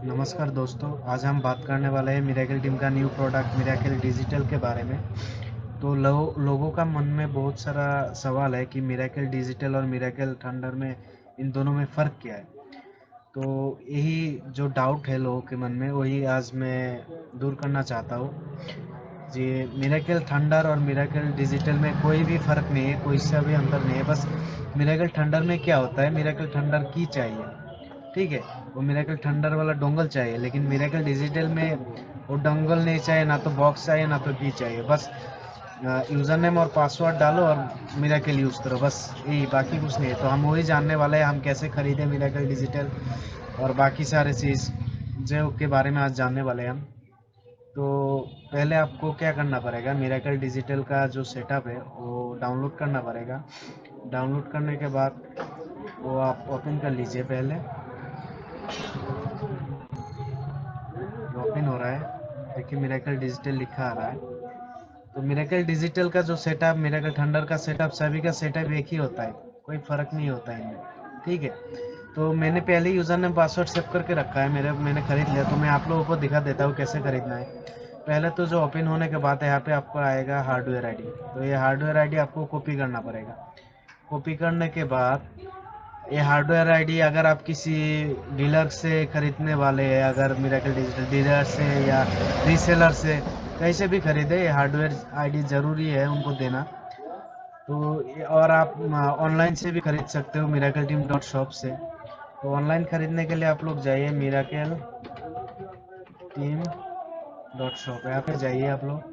नमस्कार दोस्तों, आज हम बात करने वाले हैं मिरेकल टीम का न्यू प्रोडक्ट मिरेकल डिजिटल के बारे में। तो लोगों का मन में बहुत सारा सवाल है कि मिरेकल डिजिटल और मिरेकल थंडर में इन दोनों में फ़र्क क्या है। तो यही जो डाउट है लोगों के मन में वही आज मैं दूर करना चाहता हूँ जी। मिरेकल थंडर और मिरेकल डिजिटल में कोई भी फ़र्क नहीं है, कोई सा भी अंतर नहीं है। बस मिरेकल थंडर में क्या होता है, मिरेकल थंडर की चाहिए, ठीक है। वो मिरेकल थंडर वाला डोंगल चाहिए, लेकिन मिरेकल डिजिटल में वो डोंगल नहीं चाहिए, ना तो बॉक्स चाहिए, ना तो की चाहिए। बस यूज़र नेम और पासवर्ड डालो और मिरेकल यूज़ करो, बस यही, बाकी कुछ नहीं है। तो हम वही जानने वाले हैं, हम कैसे खरीदें मिरेकल डिजिटल और बाकी सारे चीज़ जो के बारे में आज जानने वाले हैं हम। तो पहले आपको क्या करना पड़ेगा, मिरेकल डिजिटल का जो सेटअप है वो डाउनलोड करना पड़ेगा। डाउनलोड करने के बाद वो आप ओपन कर लीजिए। पहले ओपन हो रहा है, देखिए मिरेकल डिजिटल लिखा आ रहा है। तो मिरेकल डिजिटल का जो सेटअप, मिरेकल थंडर का सेटअप, सभी का सेटअप एक ही होता है, कोई फर्क नहीं होता है इनमें, ठीक है। तो मैंने पहले यूजर नेम पासवर्ड सेव करके रखा है, मैंने खरीद लिया। तो मैं आप लोगों को दिखा देता हूँ कैसे खरीदना है। पहले तो जो ओपन होने के बाद यहाँ पे आपको आएगा हार्डवेयर आईडी। तो ये हार्डवेयर आईडी आपको कॉपी करना पड़ेगा। कॉपी करने के बाद ये हार्डवेयर आईडी अगर आप किसी डीलर से खरीदने वाले हैं, अगर मिरेकल डिजिटल डीलर से या रीसेलर से कहीं से भी खरीदे, ये हार्डवेयर आईडी ज़रूरी है उनको देना। तो और आप ऑनलाइन से भी खरीद सकते हो मिरेकल टीम डॉट शॉप से। तो ऑनलाइन खरीदने के लिए आप लोग जाइए मिरेकल टीम डॉट शॉप, यहाँ पे जाइए आप लोग।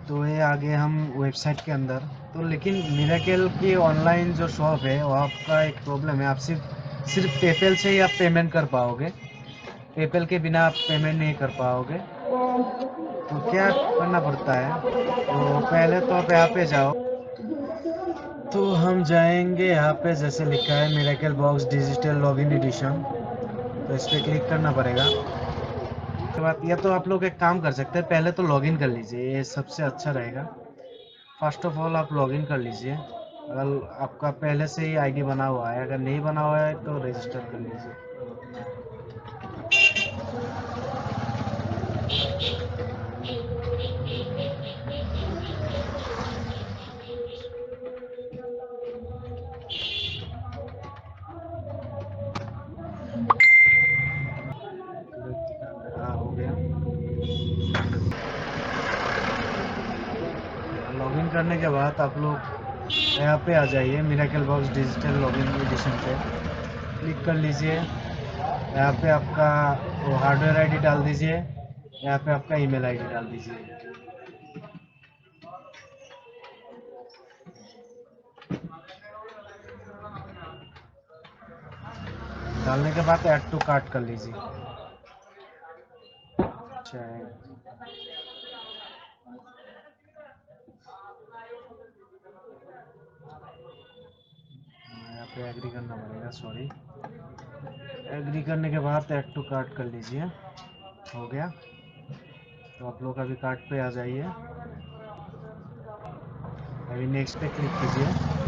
तो ये आगे हम वेबसाइट के अंदर। तो लेकिन मिरेकल की ऑनलाइन जो शॉप है वो आपका एक प्रॉब्लम है, आप सिर्फ पेपैल से ही आप पेमेंट कर पाओगे। पेपैल के बिना आप पेमेंट नहीं कर पाओगे। तो क्या करना पड़ता है, तो पहले तो आप यहाँ पे जाओ। तो हम जाएंगे यहाँ पे, जैसे लिखा है miracle box digital login edition, तो इस पे क्लिक करना पड़ेगा। उसके बाद या तो आप लोग एक काम कर सकते हैं, पहले तो लॉगिन कर लीजिए, ये सबसे अच्छा रहेगा। फर्स्ट ऑफ ऑल आप लॉगिन कर लीजिए। अगर आपका पहले से ही आईडी बना हुआ है, अगर नहीं बना हुआ है तो रजिस्टर कर लीजिए। हाँ, हो गया। लॉगिन करने के बाद आप लोग यहाँ पे आ जाइए, miracle box digital login edition पे क्लिक कर लीजिए। यहाँ पे आपका वो हार्डवेयर आईडी डाल दीजिए, यहाँ पे आपका ईमेल आईडी डाल दीजिए। डालने के बाद ऐड टू कार्ट कर लीजिए। अच्छा है। यहाँ पे एग्री करना पड़ेगा, सॉरी। एग्री करने के बाद ऐड टू कार्ट कर लीजिए। हो गया। तो आप लोग अभी कार्ट पे आ जाइए, अभी नेक्स्ट पे क्लिक कीजिए।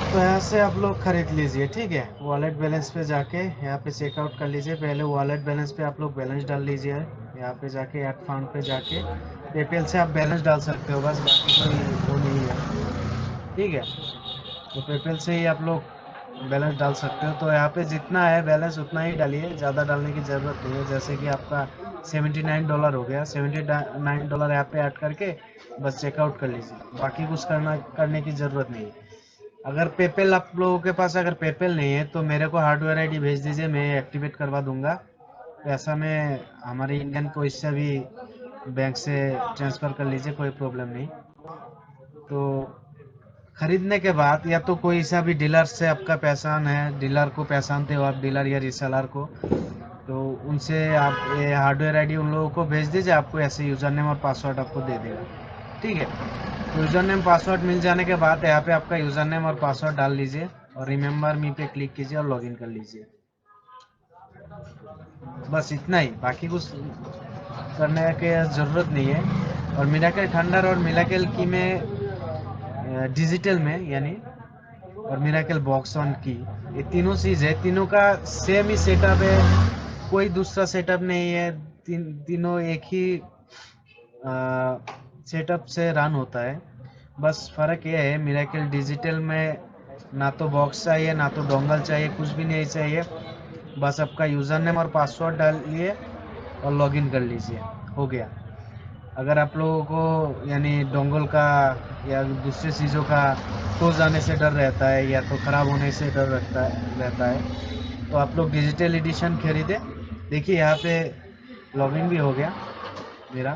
तो यहाँ से आप लोग खरीद लीजिए, ठीक है। वॉलेट बैलेंस पे जाके यहाँ पे चेकआउट कर लीजिए। पहले वॉलेट बैलेंस पे आप लोग बैलेंस डाल लीजिए। यहाँ पे जाके ऐड फंड पे जाके पेपैल से आप बैलेंस डाल सकते हो, बस बाकी कोई वो नहीं है, ठीक है। तो पेपैल से ही आप लोग बैलेंस डाल सकते हो। तो यहाँ पे जितना है बैलेंस उतना ही डालिए, ज़्यादा डालने की ज़रूरत नहीं है। जैसे कि आपका $79 हो गया, $79 यहाँ पे ऐड करके बस चेकआउट कर लीजिए, बाकी कुछ करने की ज़रूरत नहीं है। अगर पेपैल आप लोगों के पास अगर पेपैल नहीं है तो मेरे को हार्डवेयर आईडी भेज दीजिए, मैं एक्टिवेट करवा दूंगा पैसा। में हमारे इंडियन को इससे भी बैंक से ट्रांसफ़र कर लीजिए, कोई प्रॉब्लम नहीं। तो खरीदने के बाद या तो कोई सा भी डीलर से आपका पहचान है, डीलर को पहचानते हो आप, डीलर या रीसेलर को, तो उनसे आप ये हार्डवेयर आईडी उन लोगों को भेज दीजिए, आपको ऐसे यूज़र नेम और पासवर्ड आपको दे देगा, ठीक है। यूज़र नेम पासवर्ड मिल जाने के बाद यहाँ पे आपका यूज़र नेम और पासवर्ड डाल लीजिए और रिमेम्बर मी पे क्लिक कीजिए और लॉगिन कर लीजिए। बस इतना ही, बाकी कुछ करने की ज़रूरत नहीं है। और मिराकल थंडर और मिराकल की में डिजिटल में यानी और मिराकल बॉक्स ऑन की, ये तीनों चीज़ है, तीनों का सेम ही सेटअप है, कोई दूसरा सेटअप नहीं है। तीनों एक ही सेटअप से रन होता है। बस फ़र्क ये है मिरेकल डिजिटल में ना तो बॉक्स चाहिए ना तो डोंगल चाहिए, कुछ भी नहीं चाहिए। बस आपका यूज़र नेम और पासवर्ड डालिए और लॉगिन कर लीजिए, हो गया। अगर आप लोगों को यानी डोंगल का या दूसरी चीज़ों का खो जाने से डर रहता है या तो ख़राब होने से डर रहता है तो आप लोग डिजिटल एडिशन खरीदे। देखिए यहाँ पे लॉगिन भी हो गया मेरा,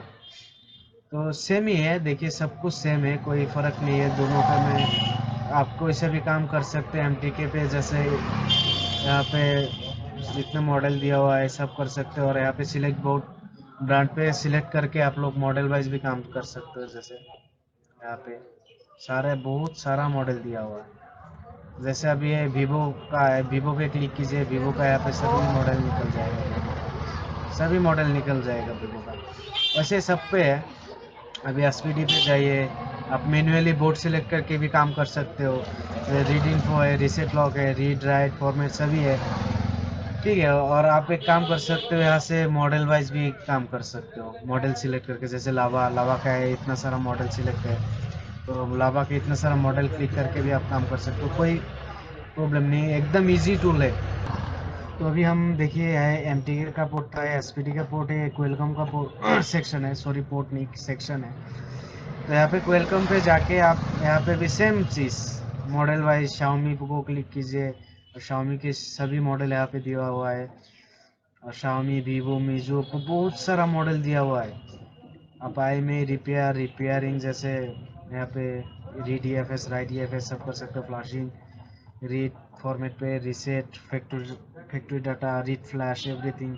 तो सेम ही है। देखिए सब कुछ सेम है, कोई फ़र्क नहीं है दोनों का में। आप कोई से भी काम कर सकते हैं एमटीके पे, जैसे यहाँ पे जितने मॉडल दिया हुआ है सब कर सकते हो। और यहाँ पे सिलेक्ट बोर्ड ब्रांड पे सिलेक्ट करके आप लोग मॉडल वाइज भी काम कर सकते हो। जैसे यहाँ पे सारे बहुत सारा मॉडल दिया हुआ है। जैसे अभी ये वीवो का है, वीवो पे क्लिक कीजिए, वीवो का यहाँ पे सभी मॉडल निकल जाएगा, सभी मॉडल निकल जाएगा वीवो का। वैसे सब पे है। अभी एसपीडी पे जाइए, आप मैन्युअली बोर्ड सेलेक्ट करके भी काम कर सकते हो। रीड इन्फो है, रीसेट लॉक है, रीड राइट फॉर्मेट सभी है, ठीक है। और आप एक काम कर सकते हो, यहाँ से मॉडल वाइज भी काम कर सकते हो, मॉडल सिलेक्ट करके। जैसे लावा लावा का है, इतना सारा मॉडल सिलेक्ट है, तो लावा के इतना सारा मॉडल क्लिक करके भी आप काम कर सकते हो, कोई प्रॉब्लम नहीं है, एकदम इजी टूल है। तो अभी हम देखिए है एमटीके का पोर्ट था, एसपीडी का पोर्ट है, क्वेलकम का पोर्ट सेक्शन है, सॉरी पोर्ट नहीं सेक्शन है। तो यहाँ पे क्वेलकम पे जाके आप यहाँ पे भी सेम चीज़ मॉडल वाइज शाओमी को क्लिक कीजिए और शाओमी के सभी मॉडल यहाँ पे दिया हुआ है। और शाओमी वीवो मीजो को बहुत सारा मॉडल दिया हुआ है। आप आई में रिपेयरिंग जैसे यहाँ पे रीड ईएफएस राइट ईएफएस सब कर सकते हो। फ्लैशिंग रीड फॉर्मेट पे reset factory data read flash everything.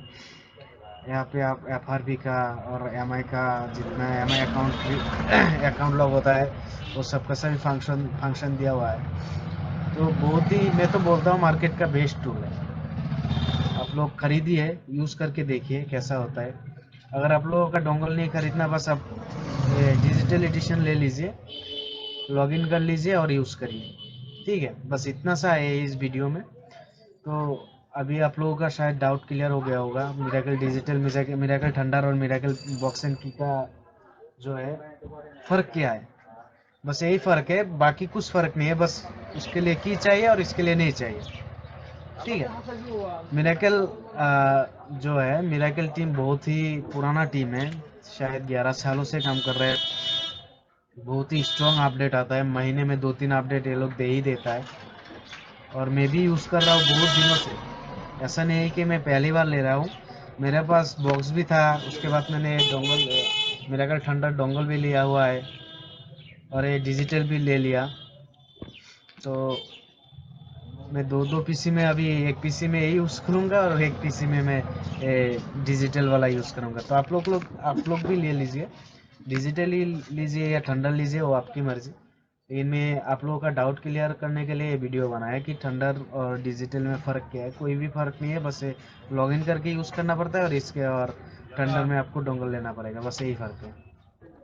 यहाँ पे आप एफआरबी का और एमआई का जितना एमआई अकाउंट अकाउंट लॉग होता है वो सबका सभी फंक्शन दिया हुआ है। तो बहुत ही, मैं तो बोलता हूँ मार्केट का बेस्ट टूल है। आप लोग खरीदिए, यूज़ करके देखिए कैसा होता है। अगर आप लोगों का डोंगल नहीं खरीदना, बस आप डिजिटल एडिशन ले लीजिए, लॉगिन कर लीजिए और यूज़ करिए, ठीक है। बस इतना सा है इस वीडियो में। तो अभी आप लोगों का शायद डाउट क्लियर हो गया होगा, मिरेकल डिजिटल मिरेकल थंडर और मिरेकल बॉक्स एंड की का जो है फ़र्क क्या है। बस यही फ़र्क है, बाकी कुछ फ़र्क नहीं है। बस उसके लिए की चाहिए और इसके लिए नहीं चाहिए, ठीक है। मिरेकल जो है मिरेकल टीम बहुत ही पुराना टीम है, शायद 11 सालों से काम कर रहे हैं। बहुत ही स्ट्रॉन्ग अपडेट आता है, महीने में 2-3 अपडेट ये लोग दे ही देता है। और मैं भी यूज़ कर रहा हूँ बहुत दिनों से, ऐसा नहीं है कि मैं पहली बार ले रहा हूँ। मेरे पास बॉक्स भी था, उसके बाद मैंने डोंगल मिरेकल थंडर डोंगल भी लिया हुआ है और ये डिजिटल भी ले लिया। तो मैं दो दो पीसी में, अभी एक पीसी में यही यूज़ करूँगा और एक पीसी में मैं डिजिटल वाला यूज़ करूँगा। तो आप लोग भी ले लीजिए, डिजिटल ही लीजिए या थंडर लीजिए, वो आपकी मर्ज़ी। लेकिन मैं आप लोगों का डाउट क्लियर करने के लिए ये वीडियो बनाया कि थंडर और डिजिटल में फ़र्क क्या है। कोई भी फ़र्क नहीं है, बस लॉगिन करके यूज़ करना पड़ता है और इसके और थंडर में आपको डोंगल लेना पड़ेगा, बस यही फ़र्क है।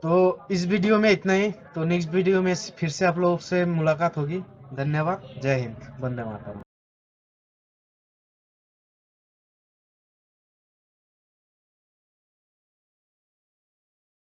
तो इस वीडियो में इतना ही। तो नेक्स्ट वीडियो में फिर से आप लोगों से मुलाकात होगी। धन्यवाद, जय हिंद, वंदे मातरम।